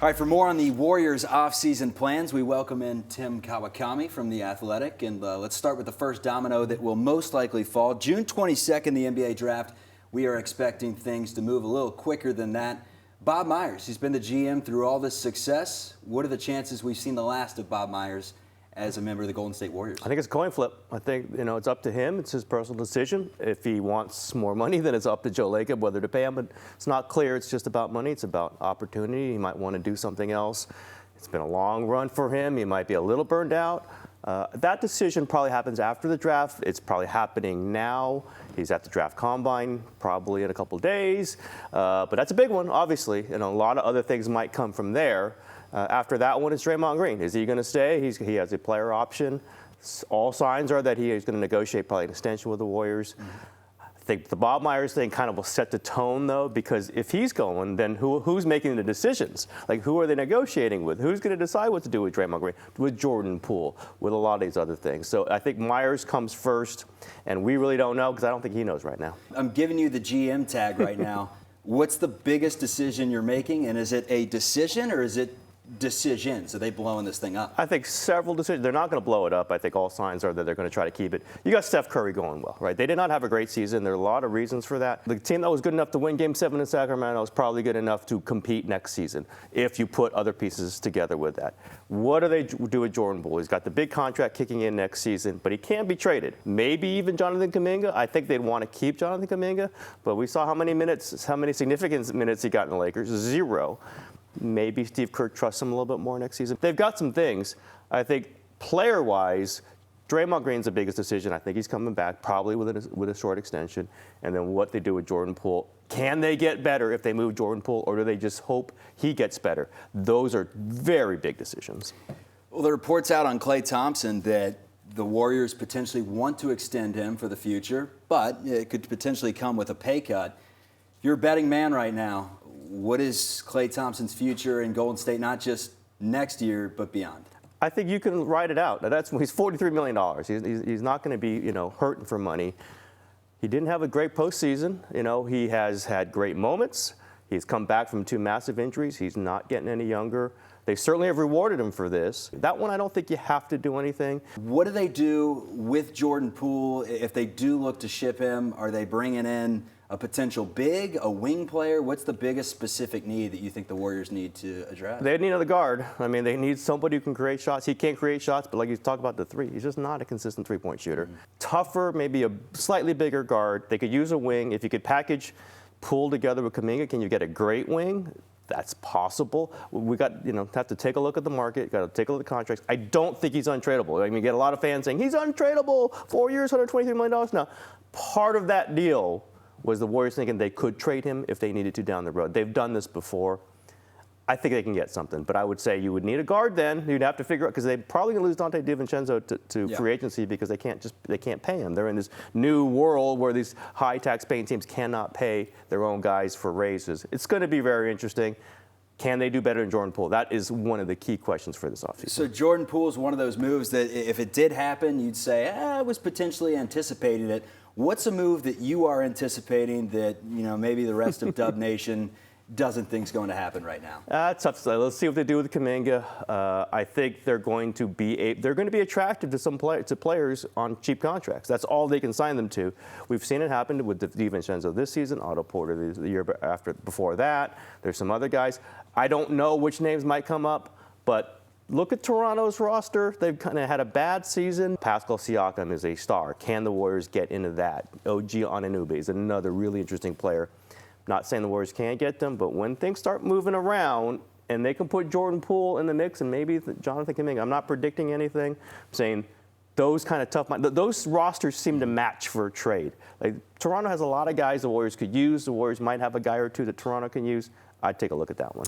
All right, for more on the Warriors' off-season plans, we welcome in Tim Kawakami from The Athletic. And let's start with the first domino that will most likely fall. June 22nd, the NBA draft. We are expecting things to move a little quicker than that. Bob Myers, he's been the GM through all this success. What are the chances we've seen the last of Bob Myers as a member of the Golden State Warriors? I think it's a coin flip. I think, it's up to him. It's his personal decision. If he wants more money, then it's up to Joe Lacob whether to pay him. But it's not clear it's just about money. It's about opportunity. He might want to do something else. It's been a long run for him. He might be a little burned out. That decision probably happens after the draft. It's probably happening now. He's at the draft combine probably in a couple of days. But that's a big one, obviously. And a lot of other things might come from there. After that one, it's Draymond Green. Is he going to stay? He has a player option. All signs are that he is going to negotiate probably an extension with the Warriors. I think the Bob Myers thing kind of will set the tone, though, because if he's going, then who's making the decisions? Like, who are they negotiating with? Who's going to decide what to do with Draymond Green, with Jordan Poole, with a lot of these other things? So I think Myers comes first, and we really don't know because I don't think he knows right now. I'm giving you the GM tag right now. What's the biggest decision you're making, and is it a decision or is it decisions? Are they blowing this thing up? I think several decisions. They're not going to blow it up. I think all signs are that they're going to try to keep it. You got Steph Curry going well, right? They did not have a great season. There are a lot of reasons for that. The team that was good enough to win Game 7 in Sacramento is probably good enough to compete next season if you put other pieces together with that. What do they do with Jordan Poole? He's got the big contract kicking in next season, but he can't be traded. Maybe even Jonathan Kuminga. I think they'd want to keep Jonathan Kuminga, but we saw how many significant minutes he got in the Lakers. 0. Maybe Steve Kerr trusts him a little bit more next season. They've got some things. I think player-wise, Draymond Green's the biggest decision. I think he's coming back probably with a short extension. And then what they do with Jordan Poole. Can they get better if they move Jordan Poole, or do they just hope he gets better? Those are very big decisions. Well, the report's out on Klay Thompson that the Warriors potentially want to extend him for the future, but it could potentially come with a pay cut. You're a betting man right now. What is Klay Thompson's future in Golden State, not just next year, but beyond? I think you can ride it out. He's $43 million. He's not going to be, hurting for money. He didn't have a great postseason. He has had great moments. He's come back from 2 massive injuries. He's not getting any younger. They certainly have rewarded him for this. That one, I don't think you have to do anything. What do they do with Jordan Poole if they do look to ship him? Are they bringing in a potential big, a wing player? What's the biggest specific need that you think the Warriors need to address? They need another guard. They need somebody who can create shots. He can't create shots, but like you talk about the three, he's just not a consistent three-point shooter. Tougher, maybe a slightly bigger guard. They could use a wing. If you could package Poole together with Kuminga, can you get a great wing? That's possible. We got, have to take a look at the market. Got to take a look at the contracts. I don't think he's untradeable. You get a lot of fans saying he's untradeable. 4 years, $123 million. Now, part of that deal was the Warriors thinking they could trade him if they needed to down the road. They've done this before. I think they can get something, but I would say you would need a guard then. You'd have to figure out, because they're probably going to lose Dante DiVincenzo to free agency because they can't pay him. They're in this new world where these high tax paying teams cannot pay their own guys for raises. It's going to be very interesting. Can they do better than Jordan Poole? That is one of the key questions for this offseason. So Jordan Poole is one of those moves that if it did happen, you'd say, I was potentially anticipating it. What's a move that you are anticipating that, maybe the rest of Dub Nation doesn't think is going to happen right now? Tough to say. Let's see what they do with Kuminga. I think they're going to be attractive to players on cheap contracts. That's all they can sign them to. We've seen it happen with DiVincenzo this season, Otto Porter the year before that. There's some other guys. I don't know which names might come up, but look at Toronto's roster. They've kind of had a bad season. Pascal Siakam is a star. Can the Warriors get into that? OG Anunoby is another really interesting player. Not saying the Warriors can't get them, but when things start moving around and they can put Jordan Poole in the mix and maybe Jonathan Kuminga, I'm not predicting anything. I'm saying those kind of those rosters seem to match for a trade. Like, Toronto has a lot of guys the Warriors could use. The Warriors might have a guy or two that Toronto can use. I'd take a look at that one.